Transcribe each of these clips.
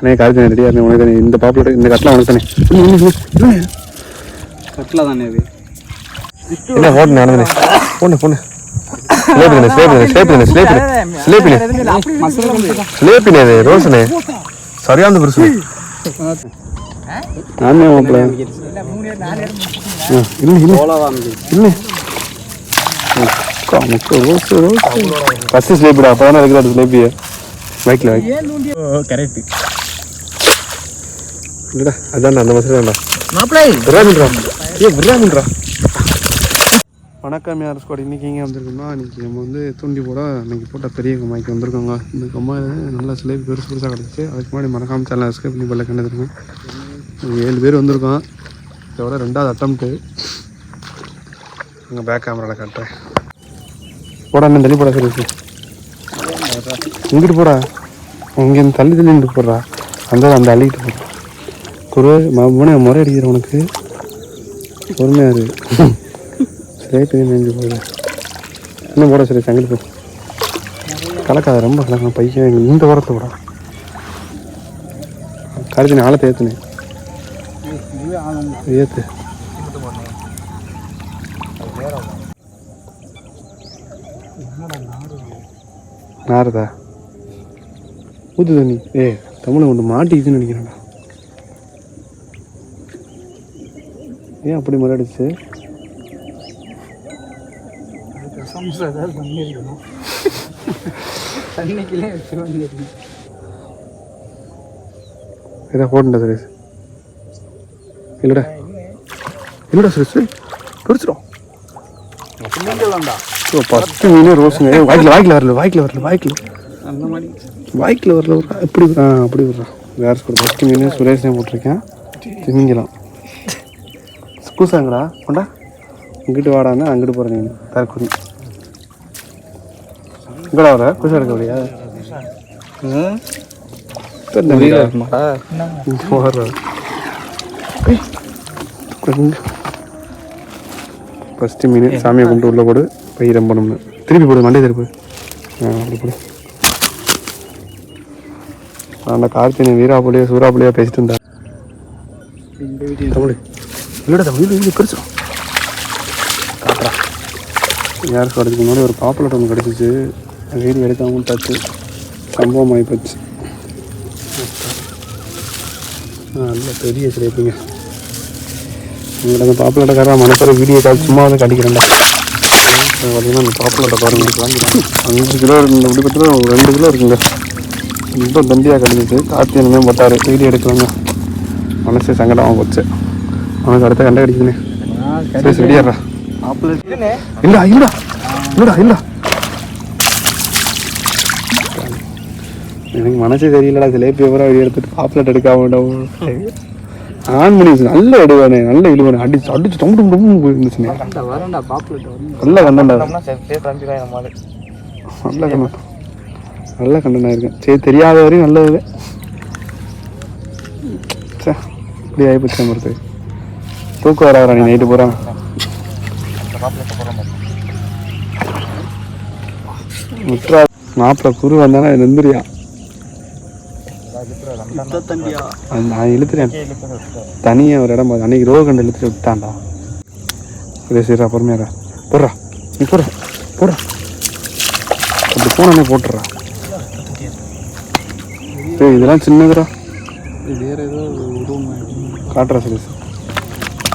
அண்ணே கார்த்திகை ரெடியாக இருந்தேன் உனக்கு தானே இந்த பாப்புலர் இந்த கட்டில் உனக்கு தானே கட்டில் தானே இது என்ன ஓட்டு நடந்தனே பொண்ணு பொண்ணு ஸ்லேப்பினே ரோசனே சரியான பெருசு நானே மாப்பிள்ள இல்லை ஃபஸ்ட்டு ஸ்லேப்பிடா அப்போ தானே இருக்கிற ஸ்லேப்பிய பைக்கில் கரெக்ட் இல்லைடா அதான் அந்த மசூர் வேண்டாம் விராமின்றா வணக்கம் யார் ஸ்குவாட். இன்றைக்கி எங்கே வந்திருக்கோம்னா இன்றைக்கி நம்ம வந்து தூண்டி போட இன்றைக்கி போட்ட பெரிய கம்மாய்க்கு வந்திருக்கோங்க. இந்த கம்மாய் நல்லா சிலேபி பெருசு பெருசாக கிடச்சி அதுக்கு முன்னாடி மறக்காம சேனல் சப்ஸ்கிரைப் பண்ணி பெல்ல கண்டுருக்கோம். 7 பேர் வந்திருக்கோம். இதோட 2வது அட்டம்ப்ட்டு. அங்கே பேக் கேமராவில் காட்டுறேன். போடா இன்னும் தள்ளி போடா சரி இங்கிட்டு போடா இங்கேருந்து தள்ளி நின்று போடுறா அந்த அள்ளிக்கிட்டு போடுறா குரு முனை முறை அடிக்கிற உனக்கு பொறுமையாக இருக்கு. ஸ்லேட்டு நெஞ்சு போகுது இன்னும் போட சரி சங்கிட்டு போ கலக்காத ரொம்ப கலக்கம் பையன் இந்த உரத்தில் போடா கரைச்சி ஆழத்தை ஏற்றுனேன் ஏற்று நாருதா ஊத்து தண்ணி தமிழை ஒன்று மாட்டிக்கிச்சுன்னு நினைக்கிறேன்டா. ஏன் அப்படி முறையடிச்சு ஏதா போட்டுண்டா சுரேஷ் இல்லைடா சுரேஷ் பிடிச்சிடும். ஃபஸ்ட்டு மீனே ரோஸுங்க வாய்க்கில் வரல எப்படி அப்படி விட்றான் வேறு ஸ்கூல். ஃபஸ்ட்டு மீன் சுரேஷ் போட்டிருக்கேன் திமிங்கலாம் கூசாங்கடா கொண்டா இங்கிட்டு வாடான்னு அங்கிட்டு போகிறேன் நீ தரக்குடி இங்கடா வர கூசா எடுக்க முடியா ஃபஸ்ட்டு மீன் சாமியை கும்பிட்டு உள்ளே போடு பயிரம் பண்ணணும்னு திருப்பி போடு மண்டே திருப்பு அப்படி போடு. அந்த கார்த்திகை வீராப்புலியா சூறாப்புலியா பேசிட்டு இருந்தா தமிழ் இல்லைடா தமிழ் பிரிச்சிடும் காட்டுறா. யார் கிடைச்சதுக்கு முன்னாடி ஒரு பாப்புலர் ஒன்று கிடச்சிச்சு வீடியோ எடுக்காமல் பார்த்து சம்பவம் ஆகி போச்சு. நல்ல பெரிய சிலைப்பிங்க உங்களுக்கு அந்த பாப்புலர்காரன் மனசார வீடியோ கால் சும்மா வந்து கடிக்கிறேன்டா. பார்த்தீங்கன்னா அந்த பாப்புலர்ட்ட பாருங்க 5 கிலோ இந்த விடுபட்டு 2 கிலோ இருக்குங்க. ரொம்ப தண்டியாக கிடச்சிச்சு. கார்த்திகை போட்டார் வீடியோ எடுக்கலாங்க. மனசு சங்கடமாக போச்சு. அவனுக்கு அடுத்த கண்டை கிடைக்குதுண்ணே சரி ரெடியாடுறா இல்லடா எனக்கு மனசே தெரியலடா. சிலேபி பூரா வெளியே எடுத்துட்டு பாப்லெட் எடுக்காம ஆன் பண்ணி நல்ல எடுவானே நல்ல இழுவானே அடிச்சு ரொம்ப இருந்துச்சுண்ணே. நல்ல கண்டா நல்ல கண்டனா இருக்கேன். சரி தெரியாத வரையும் நல்லது இப்படி ஆகிப்போச்சு மறுத்து தூக்கம் வராதா நீ நைட்டு போகிறான் முற்றா மாப்பிள்ள குரு வந்தானா நெந்துரியா நான் இழுத்துறேன் தனியாக ஒரு இடம் பார்த்து அன்னைக்கு ரோகண்டை இழுத்துட்டு விட்டான்டா. சரிடா பொறுமையாடா போடுறா நீ போடுறா அப்படி போனே போட்டுறா. சரி இதெல்லாம் சின்னதுடா வேற ஏதோ காட்டுறா சரி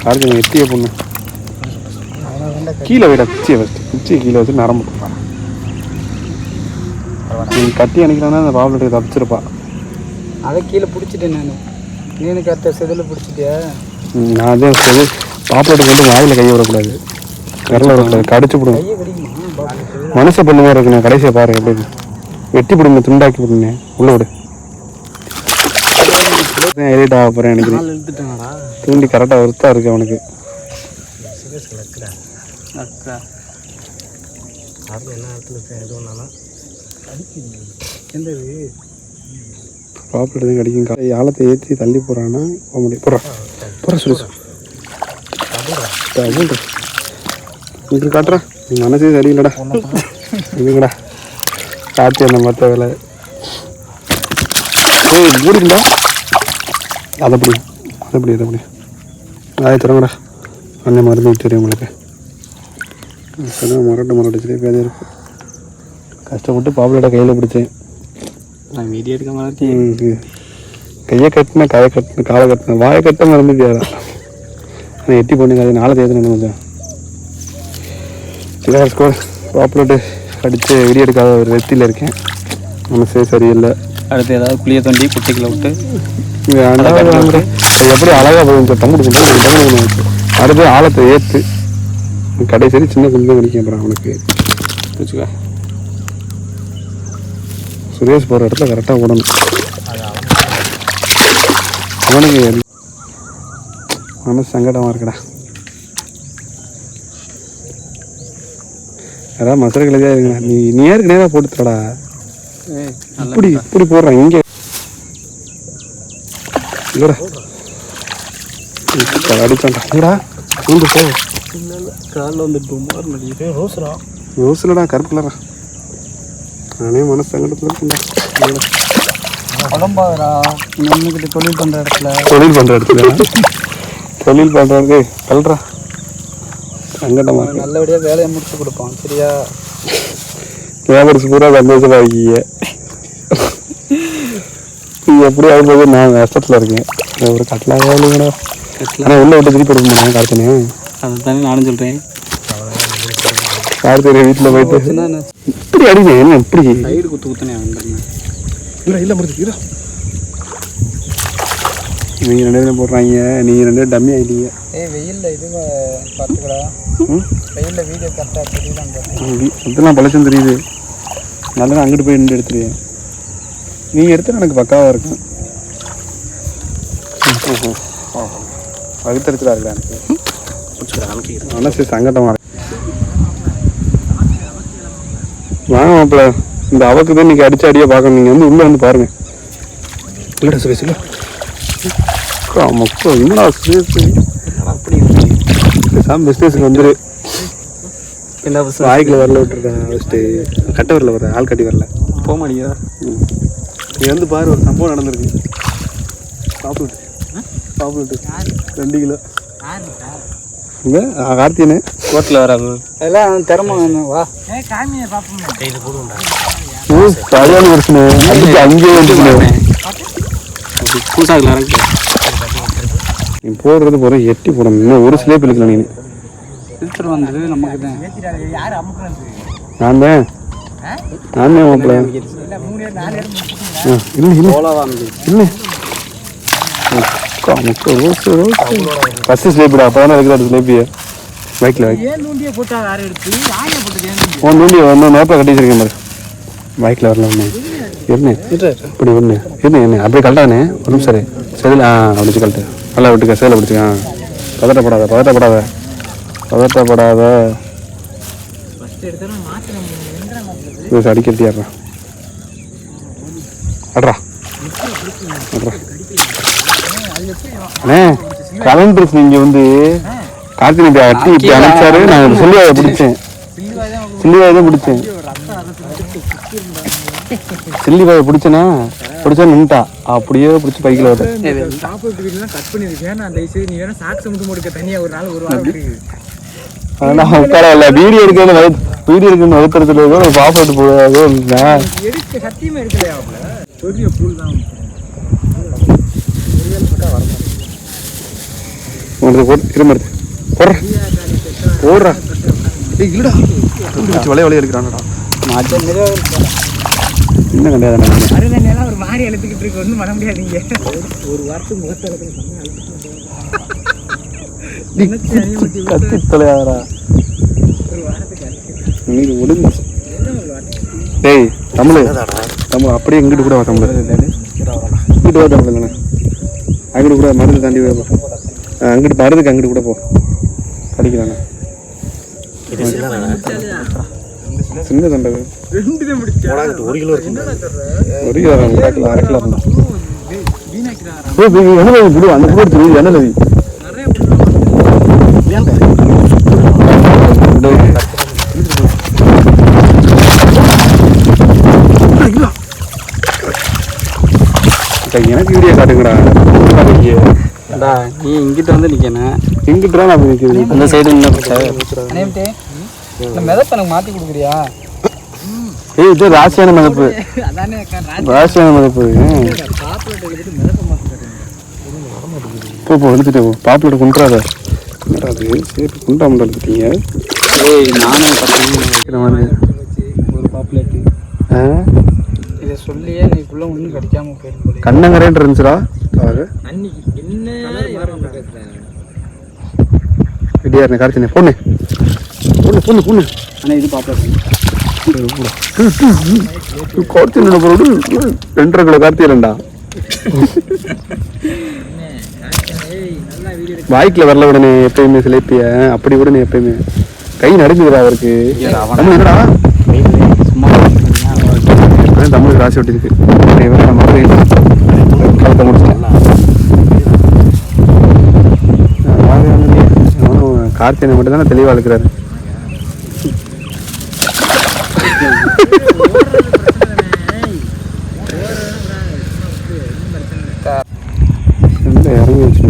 கார்த்திகை எட்டியை பொண்ணு கீழே வைடா பிச்சியை கீழே வச்சு நரம்பு போட்டுருப்பான். நீ கட்டி அணைக்கிறான்னா அந்த பாப்புலட்டுக்கு தப்பிச்சிருப்பா. அதை கீழே பிடிச்சிட்டேன் நான் நீனு கத்த செதில் பிடிச்சிட்டியா. நான் அதே பாப்புலட்டுக்கு வந்து வாயில் கையை விடக்கூடாது விரல விடக்கூடாது கடிச்சு விடுங்க. மனசை பண்ண மாதிரி இருக்கு. நான் கடைசியை பாரு எப்படி வெட்டி பிடுங்க துண்டாக்கி விடுங்க உள்ள விடு எலிட் ஆக போகிறேன் நினைக்கிறேன். தூண்டி கரெக்டாக ஒருத்தா இருக்கு அவனுக்கு. பாப்புலர் எதுவும் கிடைக்கும் ஆழத்தை ஏற்றி தள்ளி போகிறான்னா போக முடியும். போகிற சுரேஷ் இங்கே காட்டுறேன் மனசே சரியில்லடா இதுங்கடா காட்டி அந்த மற்ற வேலை மூடிங்களா அதப்படி அதை தரங்கடா அண்ணன் மருந்து தெரியும் உங்களுக்கு மரட்டு ஜிலேபி அதே இருக்கும். கஷ்டப்பட்டு பாப்புலோட கையில் பிடிச்சேன். நான் வீடியோ எடுக்க மாதிரி கையை கட்டின காலை கட்டின வாயை கட்ட மறந்து தேவை. ஆனால் எட்டி பண்ணுங்க அது நாளை தேர்தல் கொஞ்சம் சில ஸ்கோர் பாப்புலோட்டு அடித்து வீடியோ எடுக்காத ஒரு வெத்தியில் இருக்கேன். மனசே சரியில்லை. அடுத்து ஏதாவது புளியை தோண்டி குட்டைக்கில் விட்டு அது எப்படி அழகாக போகும் தம்பு அடுத்து ஆழத்தை ஏற்று கடைசி சின்ன குஞ்சம் கடிக்க அப்புறம் அவனுக்கு வச்சுக்கா. சுரேஷ் போகிற இடத்துல கரெக்டாக ஓடணும். அவனுக்கு மனசு சங்கடமாக இருக்குடா. யாராவது மசர கிழதியாக இருக்குண்ணா நீ ஏற்கு நேராக போட்டுத்தடா. இப்படி போடுறான் இங்கே இல்லைடா அடிச்சான்டா வந்து போ. காலில் வந்துட்டு ரோஸ்லடா கருப்பு கலரா. நானே மனசு சங்கடத்தில் இருக்கேன்டா. உடம்பாதரா நம்மக்கிட்ட தொழில் பண்ணுற பண்ணுறது கல்றா சங்கடமாக நல்லபடியாக வேலையை முடிச்சு கொடுப்பான். சரியா லேபர்ஸ் பூரா சந்தோஷமாக இருக்கீங்க. எப்படி ஆகும்போது நான் கஷ்டத்தில் இருக்கேன். ஒரு கட்டலாக இல்லைங்கடா. ஆனால் உள்ள விட்டு திருப்பி எடுக்க முடியும் கார்த்தனே. அதை தானே நானும் சொல்கிறேன். கார்த்தனை வீட்டில் போயிட்டு இப்படி அடிங்க என்ன இப்படி சைடு குத்துனே வந்துடுறேன். இல்லை முடிச்சுக்கிறா. நீங்கள் 2 பேரும் போடுறாங்க. நீங்கள் 2 பேரும் டம்மி ஆகிட்டீங்க. வெயிலில் இது பார்த்துக்கடா. வெயிலில் வீடியோ கரெக்டாக தெரியுதான். அதெல்லாம் பழச்சும் தெரியுது. நல்லா அங்கிட்டு போய் நின்று எடுத்துருவேன். நீங்கள் எடுத்து எனக்கு பக்காவாக இருக்கும். வகுத்தறிச்சலாக இருக்கா எனக்கு மனசு சங்கடமாக இருக்கு. வாங்க மாப்பிள்ள இந்த அவக்கு தான் இன்றைக்கி அடிச்சு பார்க்கணும். நீங்கள் வந்து உள்ளே வந்து பாருங்கள். இல்லைடா சுரேஷ் இல்லை மக்கள் என்னடா சுரேஷ் அப்படி பிஸ்னஸுக்கு வந்துடு. எல்லா பஸ்ஸும் வாய்க்கில் வரல விட்டுருக்கேன். ஃபஸ்ட்டு கட்ட வரல வர ஆள் கட்டி வரல போக மாட்டேங்கிறா. நீ வந்து பாரு ஒரு சம்பவம் நடந்திருக்கு. சாப்பிட்டு 2 கிலோ இல்லை கார்த்தியனு கோட்டில் வராது. அதெல்லாம் திறமை வேணும். வா சரியான பிரச்சனை அங்கேயே வந்துச்சுனே. பூசாக்கில் இறங்கி நீ போடுறது போகிற எட்டி போடணும். இன்னும் ஒரு சிலேப் இழுக்கல. நீ ஃபில்டர் வந்தது நமக்கு தான். நான் தான் மாப்பிள்ள. இல்லை ஃபஸ்ட்டு ஸ்லேப்பிடா. அப்போ தானே இருக்கிற ஸ்லேப்பியை பைக்கில் நூண்டியை ஒன்று நோப்பை கட்டி வச்சிருக்கேன் பாரு. பைக்கில் வரல ஒன்று என்ன இப்படி ஒன்று என்ன அப்படியே கரெக்டானே ஒரு நிமிஷம் சரி செதில் அப்படி கழட்டு நல்லா விட்டுக்க. சேலை பிடிச்சிக்க. பதட்டப்படாத அடிக்கிறதியாடுறா அட்ரா அண்ணே கலண்டர்ஸ் நீங்கள் வந்து கார்த்திகை அட்டி இப்படி அனுப்பிச்சாரு. நான் சில்லிவாயை பிடிச்சேன். சில்லிவாயை பிடிச்சா நின்ட்டா அப்படியே பிடிச்சி பைக்கில் வருது. ஆனால் உட்காரல வீடியோ எடுக்கணும் வகுத்துறதுல ஒரு பாப்பாட்டு போகாதோ போடுறா. இல்லடா வளைய எடுக்கிறான்டா. இன்னும் கிடையாது. ஒரு மாதிரி எழுத்துக்கிட்டு இருக்கு. ஒன்றும் பண்ண முடியாதீங்க. ஒரு வாரத்துக்கு கத்தி தொலையாதரா நீங்க முடிஞ்சு. டேய் தமிழ் அப்படியே இங்கிட்டு கூட வா. தமிழ் இங்கிட்டு வா. தமிழ் தானே அங்கிட்டு கூட மருந்து தாண்டி அங்கிட்டு மருந்துக்கு அங்கிட்டு கூட போ. படிக்கிறானே சின்ன தண்டை 1 கிலோ இருக்கு. 1 கிலோ 1/2 கிலோ இருந்தா அந்த போடுச்சு என்ன எனக்கு வீடியோ காட்டுங்கடா. டா நீ இங்கிட்ட வந்து நிற்கணும். எங்கிட்ட நான் நிற்கிறது அந்த சைடு என்ன அனைவட்டே இந்த மிதப்பை எனக்கு மாற்றி கொடுக்குறியா? ஏய் இது ராசியான மதிப்பு. அதானே ராசியான மதிப்பு. போ எடுத்துட்டு போ. பாப்புலோட கொண்டுறாத. என்னடா அது சேர்த்து குண்டாம எடுத்துட்டீங்க. ஏய் நானே வைக்கிற மாதிரி ஒரு பாப்புலேட்டு. இதை சொல்லியே நீக்குள்ளே ஒன்றும் கிடைக்காம போயிருக்கோம். கண்ணங்கரேன் இருந்துச்சுடா. அன்னைக்கு என்ன ரெடியா இருந்தேன் கார்த்தினே. பொண்ணு பொண்ணு பொண்ணு பொண்ணு. ஆனால் இது பாப்புலேட் கார்த்தினோட பொருள் 2.5 கிலோ கார்த்தியலண்டா. வாய்க்கில் வரல உடனே எப்பயுமே சிலைப்பிய அப்படி கூட நீ எப்பயுமே கை நடுங்குதுடா அவருக்கு. என்னடா தமிழுக்கு ராசி ஒட்டி இருக்கு. காலத்தை முடிச்சிட்டேன். கார்த்திகை மட்டும் தானே தெளிவாக இருக்கிறாரு. இறங்கி வச்சு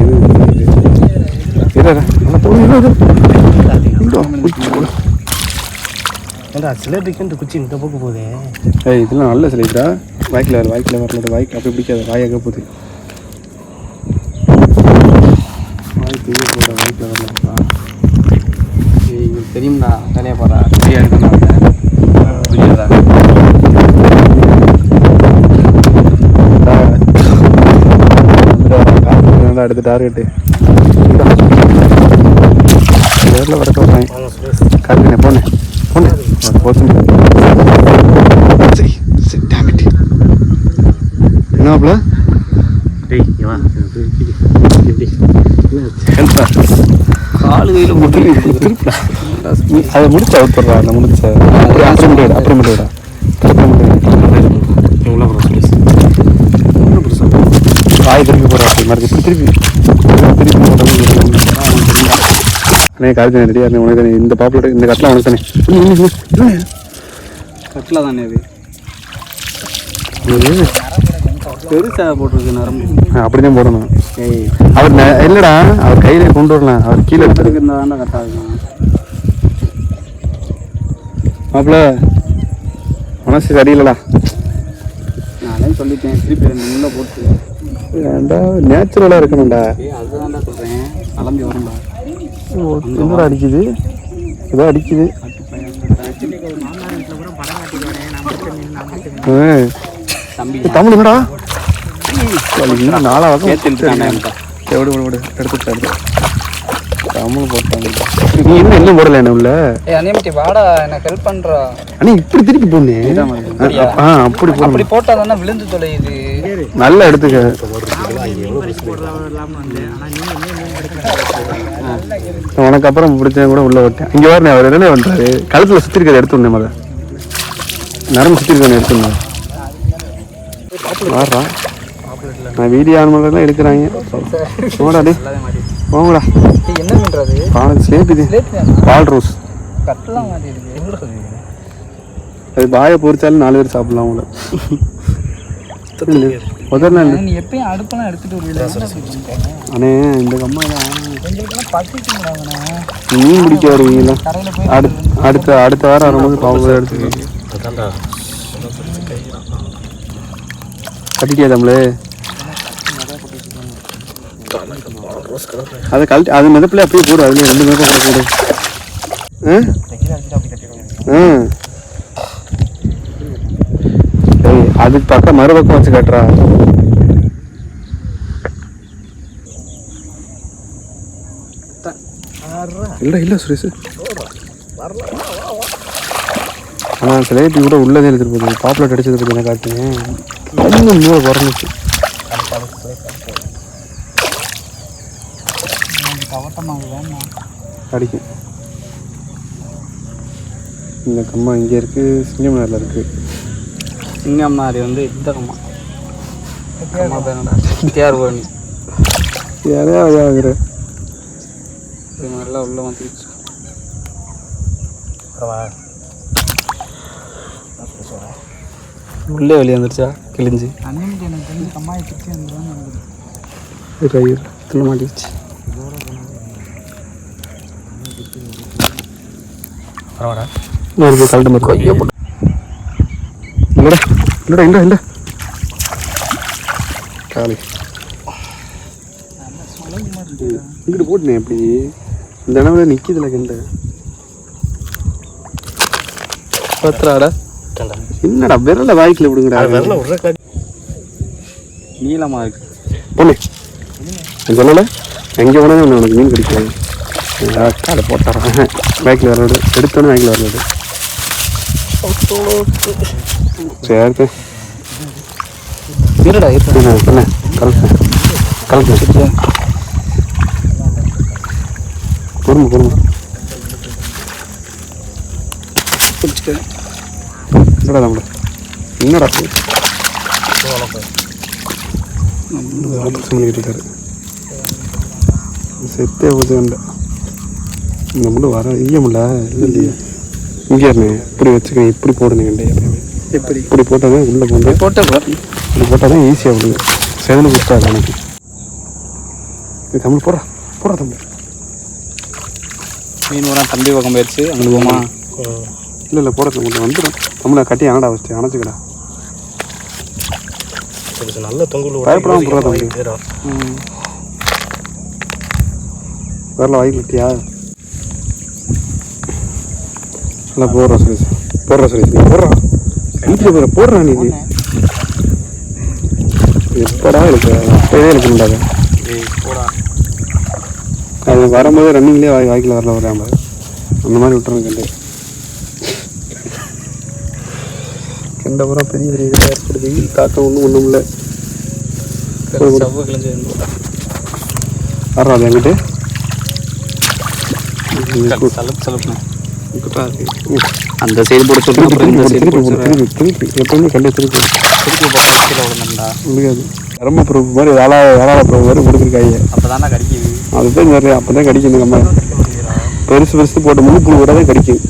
சிலைபிக்கு இந்த குச்சி இந்த பக்கம் போகுது. ஏய் இதெல்லாம் நல்ல சிலைடா. வாய்க்கில் வரல வாய்க்கு அப்படி பிடிக்காது. வாயாக போகுது. வாய்க்கு வாய்க்கில் வரலப்பா. எங்களுக்கு தெரியும்டா வேலையை போகிறா ஃப்ரீயாக இருக்கணும். புரியாதா? அடுத்த டார்கெட்டு நேரில் வர சொல்கிறேன். கார்த்தினே போனேன் போனேன் போச்சு. சரி சரி டேமிட் என்னாப்ல காலு கையில் போட்டு அதை முடிச்சு அவுத்துடுறா. அந்த முடிச்ச அப்புறமேட்டு வாய் திருப்பி போடுறா. மாதிரி திருப்பி அண்ணே கார்த்திகை ரெடியாக இருந்தேன். உனக்கு தானே இந்த பாப்புலர் இந்த கட்டில் உனக்கு தானே கட்டில் தானே இது பெருசாக போட்டிருக்கு நரம்பு. அப்படிதான் போடணும். அவர் இல்லைடா அவர் கையில கொண்டு வரலாம். அவர் கீழே எடுத்துருக்கு. இருந்தால் தான் கரெக்டாக இருக்கும். மாப்பிள்ள மனசு சரியில்லடா. நானே சொல்லிட்டேன் திருப்பி 2 முள்ள போட்டு ஏன்டா நேச்சுரலாக இருக்கணும்டா. அதுதான்டா சொல்கிறேன். கிளம்பி வரண்டா. என்னடா அடிக்குது? ஏதோ அடிக்குது. தமிழ் என்னடா நாலாவது எடுத்துட்டாரு. தமிழ் போட்டாங்க. நீ இன்னும் போடல என்ன உள்ள? வாடா எனக்கு ஹெல்ப் பண்றா. அண்ணே இப்படி திருப்பி போனேன். அப்படி அப்படி போட்டா தானே விழுந்து தொலையுது. நல்லா எடுத்துக்க. உனக்கு அப்புறம் பிடிச்சவங்க கூட உள்ள விட்டேன். இங்க வரணும். அவர் என்ன பண்றாரு? கழுத்துல சுத்தி இருக்கிறத எடுத்து விடனே மத நரம்பு சுத்தி இருக்க எடுத்துருந்தேன். வாடுறா நான் வீடியோ ஆன் பண்ணுறதுலாம் எடுக்கிறாங்க. போடா டே போங்கடா. என்ன பண்றது? பால் ஸ்லேட் இது பால் ரோஸ் கட்டலாம் மாட்டிருக்கு. அது பாயை பொறிச்சாலும் 4 பேர் சாப்பிடலாம் உங்களை. முதல் நாள் நீ எப்பயும் அடுப்பெல்லாம் எடுத்துட்டு வருவீங்க. அண்ணே இந்த கம்மா பட்டிச்சுங்கண்ணா மீன் பிடிக்க வருவீங்களா? அடுத்த வாரம் வரும்போது பாவம் எடுத்துக்கோங்க. கட்டிட்டியா தமிழ்? அதை கழட்டி அது மிதப்பில் அப்படியே போடு. அதுல 2 மிதப்பை போடு. அதுக்கு பக்கம் மறுபக்கம் வச்சு கட்டுறா. இல்லை சுரேஷ் ஆனால் சிலைப்பி கூட உள்ளதே எடுத்துட்டு போகுது. பாப்புலர் அடிச்சது பற்றி என்ன காட்டுங்க. இன்னும் 100 குறைஞ்சிச்சு. அடிக்கும். இந்த கம்மா இங்கே இருக்கு. சிங்கமனாரில் இருக்கு. சிங்கம்னாரி வந்து இந்த கம்மா தேர்வணி யாரையா ஆகுற நல்லா உள்ள வந்துருச்சு. உள்ளே வெளியே வந்துருச்சா கிழிஞ்சு அண்ணனுக்கு எனக்கு தெரிஞ்சு கம்மாயை பிடிச்சி வந்துடுவான்னு தின்ன மாட்டிடுச்சு. பரவாடா கலட்டு மாதிரி ஐயோ இல்லடா இல்லடா இல்லை இல்லை காலி இங்கிட்டு போட்டுனேன் எப்படி இந்த இடம்ல நிற்கிதுல கெண்ட பத்திராடா என்னடா விரல வாய்க்கில் விடுங்கடா விரல விடுற நீளமாக இருக்கு பொண்ணு சொல்லலை எங்கே போனாலும் உனக்கு மீன் கிடைக்காது. காலை போட்டுறேன் பைக்கில் வரலோடு எடுத்தோன்னே பைக்கில் வரலோடு சரி இருடா சொன்னேன் கலெக்டேன் கலெக்டேன் பொறுமை பொறுமை பிடிச்சிட்டேன். என்னடா நம்மள என்னடா ஆப்ரேஷன் பண்ணிக்கிட்டு இருக்காரு செத்தே போச்சு கண்ட இந்த முள்ளு வர ஈயமில்ல இல்லை இல்லையா இங்கே இருந்தேன் இப்படி வச்சுக்கேன் இப்படி போடுங்க கண்டே எப்படி இப்படி போட்டால் தான் உள்ளே போட்டு போட்டப்போ இப்படி போட்டால் தான் ஈஸியாக விடுங்க செவனு கொடுத்தாது எனக்கு இது தமிழ் போடுறா போடுறா தமிழ் மீன் ஊரா தம்பி பக்கம் போயிடுச்சு அங்கே போமா இல்லை இல்லை போடுறது கொஞ்சம் வந்துடும் தமிழை கட்டி அணடா வச்சு அணைச்சிக்கடா நல்ல தொங்கல் பயப்படாமல் போடுறா தம்பி வரல வாய்க்கு விட்டியா நல்லா போடுறா சுரேஷ் நீ போடுறா வீட்டில் போகிற போடுறா நீ எப்படா இருக்கு அப்போயே எனக்கு உண்டாது அது வரும்போது ரன்னிங்லேயே வாய்க்கில் வரல வராம அந்த மாதிரி விட்டுறேன் கெண்டை பூரா பெரிய பெரிய இதாக ஏற்படுது வெயில் தாக்கம் ஒன்றும் இல்லை சவ்வு கிழஞ்சு வர்றா அது என்கிட்ட அந்த சைடு போட திருப்பி எப்பவுமே கண்டே திருப்பி முடியாது ரொம்ப ப்ரூஃப் மாதிரி வேளாள ப்ரூஃப் மாதிரி கொடுத்துருக்காங்க. அப்போதானே கடிக்குது. அதுதான் நிறைய அப்போ தான் கடிக்கணும். நம்ம பெருசு போட்டு முழு புழு கூட தான் கடிக்கும்.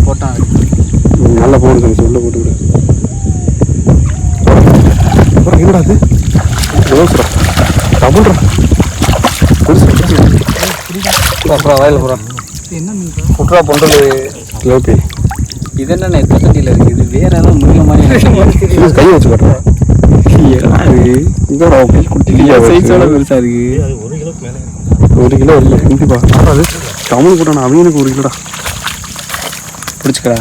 போட்டான் நல்லா போகணும் சொல்லி உள்ள போட்டு விட. அப்புறம் என்னடா அது ரோஸ்ரா டபுள்ரா அப்புறம் வயலில் போகிறான். என்ன மீன் குட்ரா பொண்டல் லோப்பி. இது என்ன எத்தனை தண்ணியில் இருக்குது? இது வேற ஏதாவது முள்ள மாதிரி கை வச்சு கட்டுறேன். சைஸோட பெருசாக இருக்குது. 1 கிலோ இல்லை கண்டிப்பா. அது தமிழ் போட்டான் அவனுக்கு 1 கிலோடா பிடிச்சிக்கடா.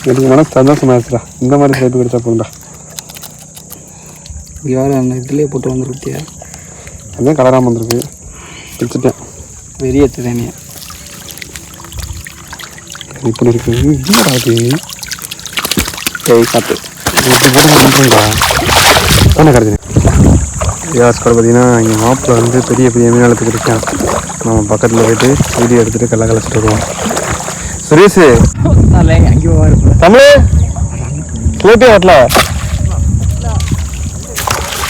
எனக்கு மனசு சந்தோஷமாயிடுச்சுடா. இந்த மாதிரி சேர்த்து கிடைச்சா போண்டா. யாரும் அந்த இதுலேயே போட்டு வந்துருக்கியா? அதுதான் கலராமல் வந்துருக்கு. பிடிச்சிட்டேன். வெறியத்து தனியா இப்படி இருக்கு. என்னடா அது கை காத்து போன கிடைச்சினேன். யாஸ் கடை பார்த்தீங்கன்னா இங்கே மாப்பிள்ள வந்து பெரிய பெரிய மீனாளத்துக்கு இருக்கான். நம்ம பக்கத்தில் போயிட்டு வீடியோ எடுத்துகிட்டு கல்லை கலைச்சிட்டு வருவோம். சுரேஷ் தமிழ் ஸ்லேப்பே வரல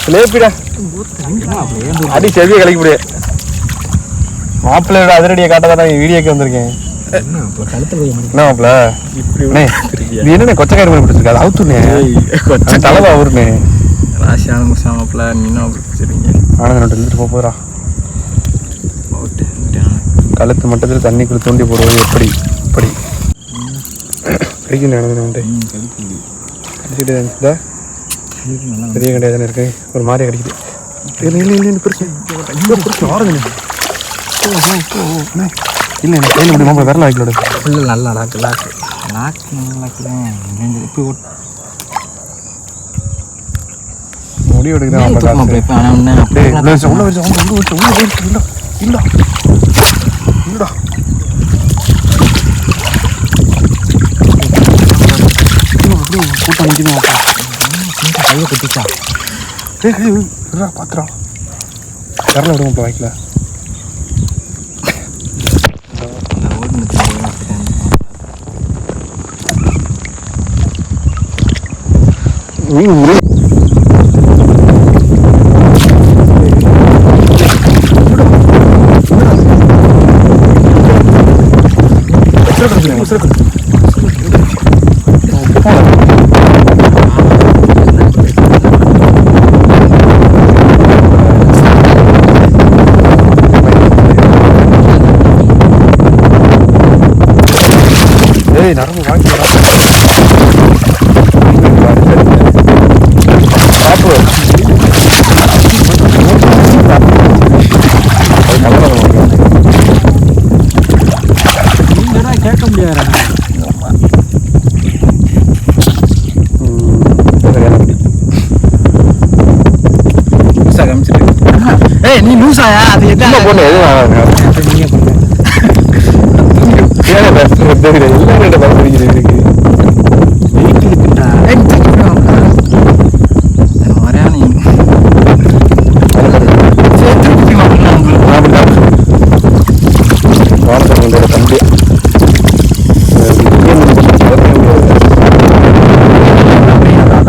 ஸ்லேப்பிடா அடி செவியை கலைக்க முடியாது. மாப்பிள்ளையோட அதிரடியை காட்டதான் வீடியோக்கு வந்திருக்கேன். என்ன மாப்பிள்ள இது என்ன கொச்சக்காரி மாதிரி பிடிச்சிருக்கா? அது அவுத்துனே தலைவா ஊருனே ராசியான முசாமப்பில் நீனும் பிடிச்சிருங்க. ஆனந்த நோட்டு எடுத்துட்டு போகிறா. கழுத்து மட்டத்தில் தண்ணிக்குள்ள தூண்டி போடுவது எப்படி இப்படி கடிக்கணும். ஆனந்த நோட்டு கடிச்சிட்டு இருந்துச்சுதா பெரிய கடையாக தானே இருக்கு. ஒரு மாதிரியாக கடிக்குது. இல்லை பெருசு ஆரஞ்சு இல்லை எனக்கு கையில் விட மாப்பிள்ள விரல வாய்க்கலோட இல்லை நல்லா லாக்கு நல்லா முடி எடுக்குதான் கூட்டம் முடியுமா கையை குத்திச்சா பாத்திரம் விரல விடுவோம் வாய்க்கல. மீன் ஒரே ஏய் நரம்பு வாங்கிக்கிறா பாப்பு கேட்க முடியாது ஏய் நீ லூசாயா அது என்ன பொண்ணு எது நீங்க பண்ணுங்க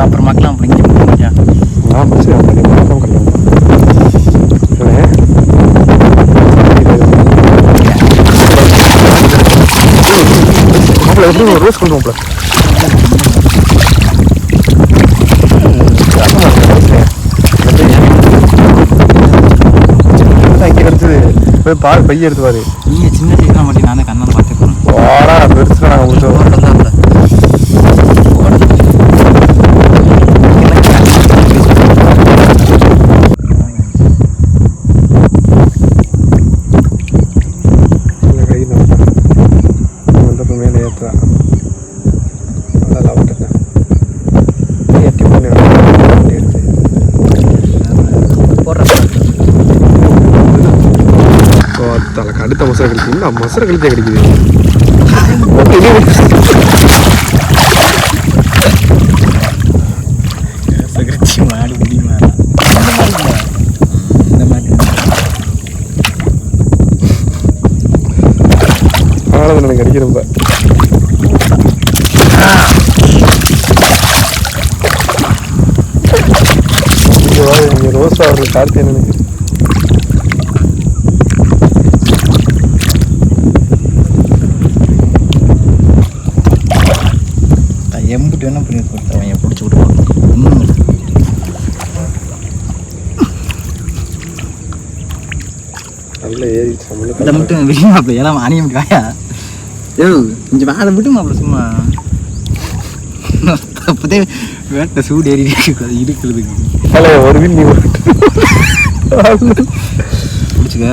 அப்புறம் மக்களாம் ரோஸ் கொண்டு போல போய் பால் பைய எடுத்து பாரு நீங்க சின்ன சைஸ்லாம் மாட்டி நானே கண்ணால் பார்த்துக்கிறேன் வாடா பெருசு நாங்கள் முடிச்சோம் அடுத்த மசாலா கிடைக்குது இந்த மசாலா கழிச்சா கிடைக்குது மாடி முடியுமா இந்த மாதிரி எனக்கு கிடைக்கிறப்ப இங்கே ரோஸா ஒரு கார்த்தி எனக்கு எம்பிட்டு வேணா பண்ணி கொடுத்தவன் என் பிடிச்சி விட்டு நல்ல ஏறி அதை மட்டும் வெளியே மாப்பிள்ள எல்லாம் அணிய முடியாயா ஏ கொஞ்சம் வேலை விட்டு மாப்பிள்ள சும்மா அப்போதே வேட்டை சூடு ஏறி இருக்கிறதுக்கு ஒரு வீல் நீ பிடிச்சிக்க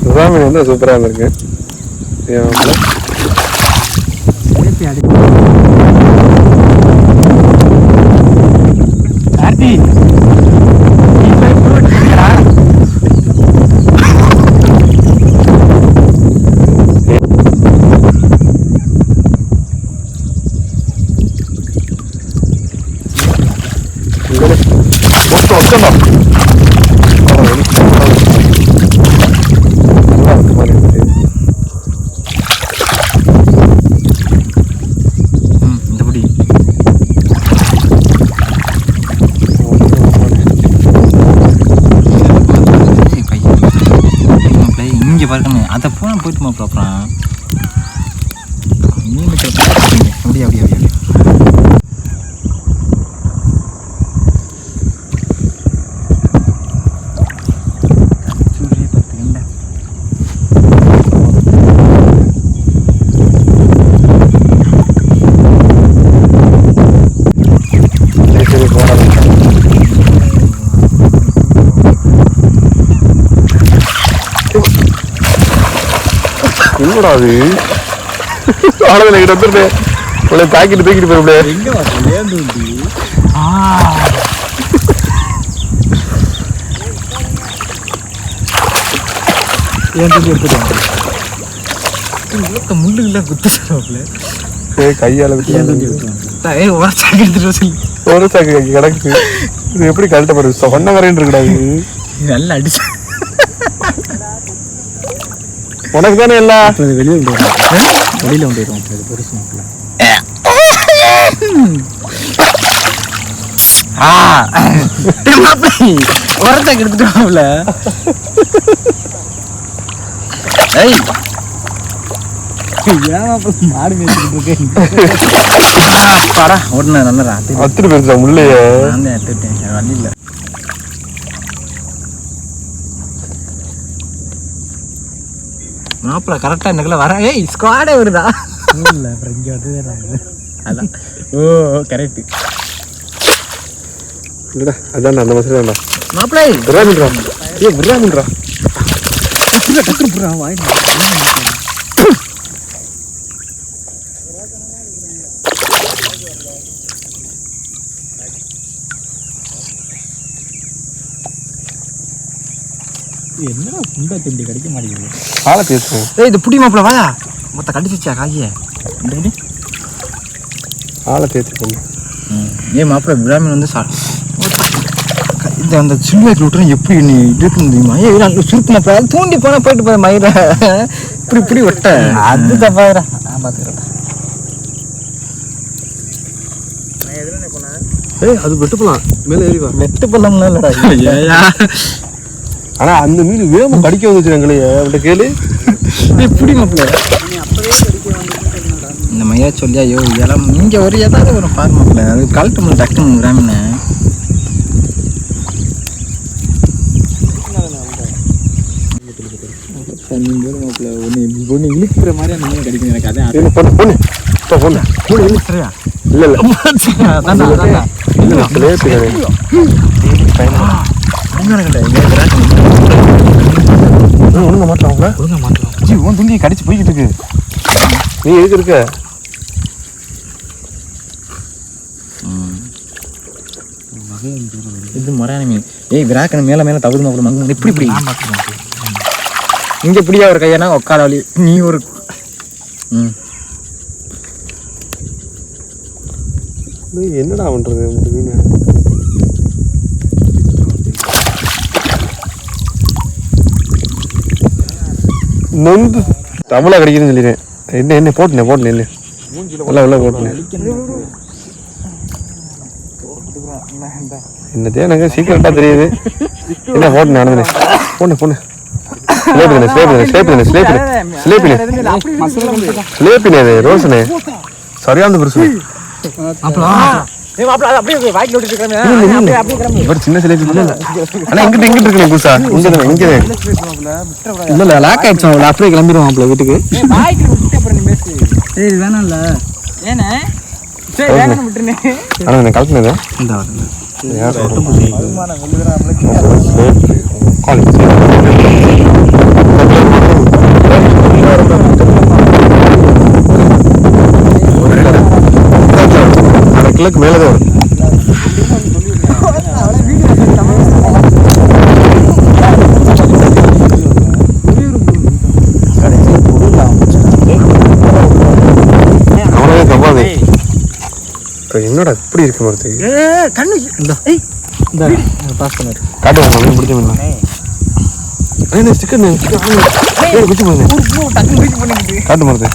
சுறாமீன் வந்து சூப்பராக இருந்திருக்கு கார்த்தி அதை போனால் போயிட்டு மாப்பிள்ள அப்புறம் மீன் அப்படியே அப்படியே அப்படியே என்னடா அது ஆனதில் கிட்ட வந்துருந்தேன் உங்களை தாக்கிட்டு தூக்கிட்டு போயிருப்பேன் எங்கே முள்ளுல குத்து சொல்லுவாப்புல கையால் ஒரு சாக்கு எடுத்துட்டு சொல்லி ஒரு சாக்கு கிடக்கு இது எப்படி கழட்ட போறது சொன்ன வரைன்னு இருக்கக்கூடாது நல்லா அடிச்சு உனக்கு தானே எல்லாம் வெளியே வெளியில வந்துடுவோம் பெருசு உரத்தாக்கு எடுத்துட்டோம்ல மாடு மேய்ச்சிட்டு இருக்கேன் உடனே நல்லா அத்துட்டு போயிருச்சா முள்ளைய நான் எடுத்துட்டேன் வழி இல்லை மாப்பிள்ள கரெக்டாக எனக்குள்ள வர ஸ்குவாடே வருதா இல்லை அப்புறம் இங்கே வந்து அதான் ஓ கரெக்டு இல்லைடா அதான் அந்த மசாலா தான்டா மாப்பிள்ளை விராமின்றா விராமின்றா டக்குனு புறா வாய் என்னடா புண்டா திண்டி கிடைக்க மாட்டேங்குது ஆளை பேசுவோம் இது புடி மாப்பிள்ள வாயா மொத்த கடிச்சிச்சா காயே இந்த புடி ஆளை தேய்ச்சி போங்க மாப்பிள்ள பிராமின் வந்து இந்த அந்த சில்வைக்கு விட்டுறேன் எப்படி நீ இருக்குன்னு தெரியுமா சுருக்கு மாப்பிள்ள தூண்டி போனால் போயிட்டு போய் மயிரை இப்படி இப்படி விட்ட அது தப்பாயிரா நான் பார்த்துக்கிறேன் அது வெட்டு போலாம் மேலே ஏறிவா வெட்டு பண்ணலாம் இல்லடா ஆனா அந்த மீன் வேகமா கடிக்க வந்துச்சு எங்களையே அவன்கிட்ட கேளு இப்படி மாப்பிள்ள இந்த மையா சொல்லியா ஐயோ இதெல்லாம் இங்கே ஒரு ஏதாவது ஒரு பாரு மாப்பிள்ள அது கழட்டு முடியல டக்குன்னு கிராமின மாப்பிள்ள ஒன்று இழுக்கிற மாதிரி அந்த மீன் கிடைக்கும் எனக்கு அதே பொண்ணு இப்போ பொண்ணு சரியா இல்லை இல்லை ஒழுங்க மாட்டலாம் ஒழுங்க மாட்டலாம் ஜி உன் துணியை கடிச்சு போய்கிட்டு இருக்கு நீ எதுக்கு இருக்க இது முறையான மீன் விராக்கண மேல மேல தகுதி மாப்பிள்ள மங்க இப்படி இப்படி இங்க இப்படியா ஒரு கையானா உட்கார வழி நீ ஒரு என்னடா பண்றது மீன் நொந்து தமிழா கிடைக்குதுன்னு சொல்லிடுறேன் என்ன போட்டுனேன் இல்லை உள்ள போட்டுனேன் என்னதே எனக்கு சீக்கிரட்டா தெரியுது என்ன போட்டுனேன் நடந்தேன் பொண்ணு ஸ்லேப்பினே ரோசனே சரியான பெருசு சின்ன சிலேபி ஆனா எங்கிட்ட இருக்கேன் புதுசா இங்க இல்ல லாக் ஆயிடுச்சு அப்படியே கிளம்பிடுவான் அப்பல வீட்டுக்கு வேணாம்ல ஏன்னா ஆனா கலக்குனது கிலோக்கு மேலதான் வரும் அவ்வளவே தப்பாது இப்போ என்னடா இப்படி இருக்கு மரத்து காட்டுவாங்க பிடிச்ச சிக்கன் காட்டு மரத்து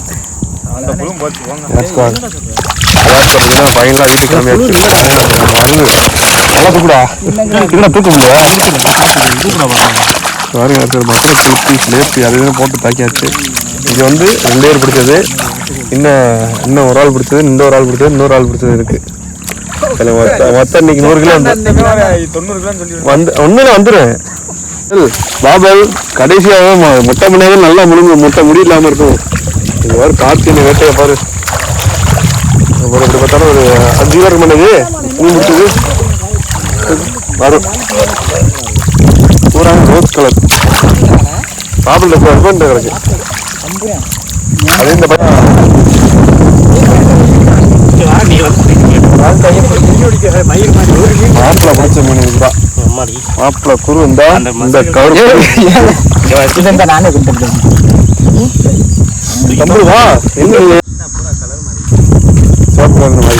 பையன்லாம் வீட்டுக்கு கிளம்பியாச்சு நல்லா தூக்குடா என்ன தூக்க முடியா மக்கள் தூக்கி ஸ்லேப்பி அது இதுன்னு போட்டு தாக்கியாச்சு இது வந்து 2 பேர் பிடிச்சது இன்னும் ஒரு ஆள் பிடிச்சது இன்னொரு ஆள் பிடிச்சது இருக்கு மொத்தம் இன்னைக்கு 100 கிலோ ஒன்னுல வந்துடும் பாபல் கடைசியாக மொட்டை மணியாக நல்லா முட்டை முடி இல்லாமல் இருக்கும் இது மாதிரி கார்த்திகை வேட்டையை பாரு இப்படி பார்த்தாலும் ஒரு 5 கிலோ இருக்கு பண்ணது மீன் பிடிச்சது வரும் பூரா ரோஸ் கலர் பாபல் ஹஸ்பண்ட் கிடக்கு அது இந்த மாப்பிள்ள பிடிச்ச மீன் இதுதான் மாப்பிள்ள குரு இந்த கவரு நானே தம்பு வா எங்க சோப்பு மாதிரி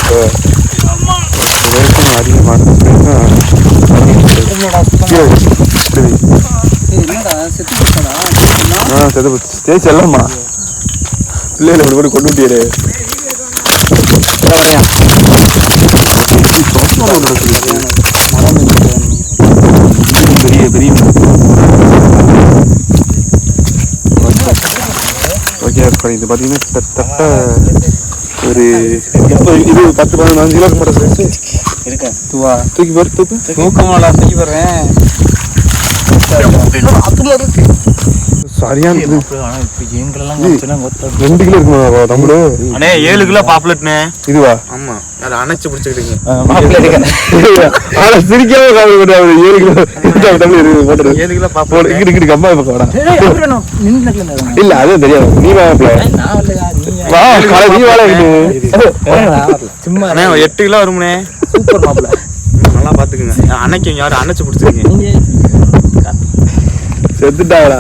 ஸ்டேஜ் எல்லாமா பிள்ளைகளை இப்படி கொண்டு விட்டியாரு பெரிய ஓகே இது பார்த்தீங்கன்னா கிட்டத்தட்ட ஒரு இது 10-15 கிலோ போட சைஸ் இருக்கா தூக்கி பாரு தூக்கு தூக்கமாடா தூக்கி போடுறேன் சரியான இது. ஆனா இப்ப எங்களெல்லாம் காமிச்சனா ஒத்த 2 கிலோ இருக்குமா தம்புடு? அண்ணே 7 கிலோ பாப்புலட்னே. இதுவா? ஆமா அதை அணைச்சு பிடிச்சிக்கிட்டீங்க. மாப்பிள்ளை எடுக்க ஆனா சிரிக்காம காமெடி பண்றாரு. 7 கிலோ தம்பி இருக்கு போடுறது. 7 கிலோ போடு பாப்புலட். இங்கிட்டு கம்மா பக்கம் வாடா. நின்னுல இல்ல அது தெரியாது. நீ வாப்ல. நான் இல்லையா நீ வா காலை நீ வாடா இங்கிட்டு. சும்மா அண்ணே 8 கிலோ வரும்னே. சூப்பர் மாப்பிள்ளை நல்லா பாத்துக்கங்க. அணைக்கு யாரும் அணைச்சு பிடிச்சிருக்கீங்க. நீங்க செத்துட்டாடா.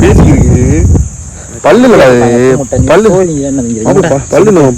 பேசிக்கிருக்கு. பல்லுல அது பல்லு போறீங்க என்ன நீங்க பல்லு நம்ம